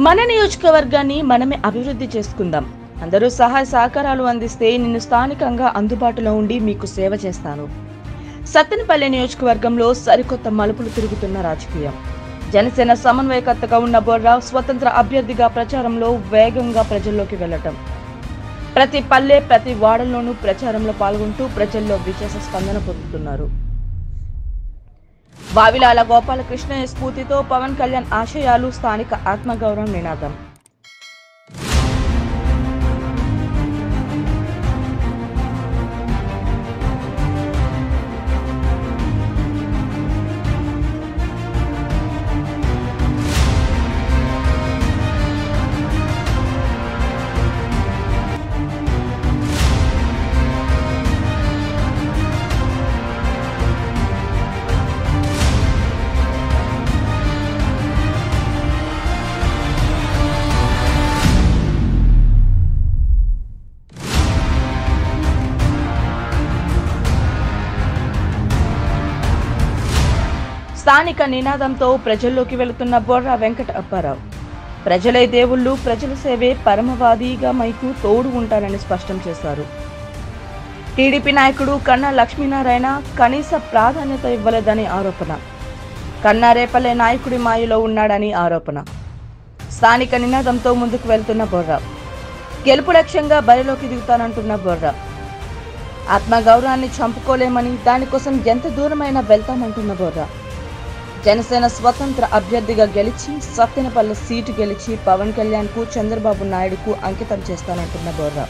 మన నియోజకవర్గాన్ని మనమే అభివృద్ధి చేసుకుందాం. అందరూ సహాయ సహకారాలు అందిస్తే నిన్ను స్థానికంగా అందుబాటులో ఉండి మీకు సేవ చేస్తాను. సత్తెనపల్లి నియోజకవర్గంలో సరికొత్త మలుపులు తిరుగుతున్న రాజకీయం. జనసేన సమన్వయకర్తగా ఉన్న బొర్రా స్వతంత్ర అభ్యర్థిగా ప్రచారంలో వేగంగా ప్రజల్లోకి వెళ్లటం. ప్రతి పల్లె ప్రతి వాడల్లోనూ ప్రచారంలో పాల్గొంటూ ప్రజల్లో విశేష స్పందన పొందుతున్నారు. వావిలాల గోపాలకృష్ణయ్య స్ఫూర్తితో పవన్ కళ్యాణ్ ఆశయాలు, స్థానిక ఆత్మగౌరవం నినాదం. స్థానిక నినాదంతో ప్రజల్లోకి వెళుతున్న బొర్రా వెంకట అప్పారావు. ప్రజలే దేవుళ్ళు, ప్రజల సేవే పరమవాదిగా మైకు తోడు ఉంటారని స్పష్టం చేశారు. టీడీపీ నాయకుడు కన్నా లక్ష్మీనారాయణ కనీస ప్రాధాన్యత ఇవ్వలేదని ఆరోపణ. కన్నా రేపల్లె నాయకుడి మాయలో ఉన్నాడని ఆరోపణ. స్థానిక నినాదంతో ముందుకు వెళ్తున్న బొర్రా గెలుపు లక్ష్యంగా బరిలోకి దిగుతానంటున్న బొర్రా ఆత్మగౌరవాన్ని చంపుకోలేమని, దానికోసం ఎంత దూరమైనా వెళ్తామంటున్న బొర్రా జనసేన స్వతంత్ర అభ్యర్థిగా గెలిచి సత్తెనపల్లి సీటు గెలిచి పవన్ కళ్యాణ్ కు, చంద్రబాబు నాయుడుకు అంకితం చేస్తానంటున్న బొర్రా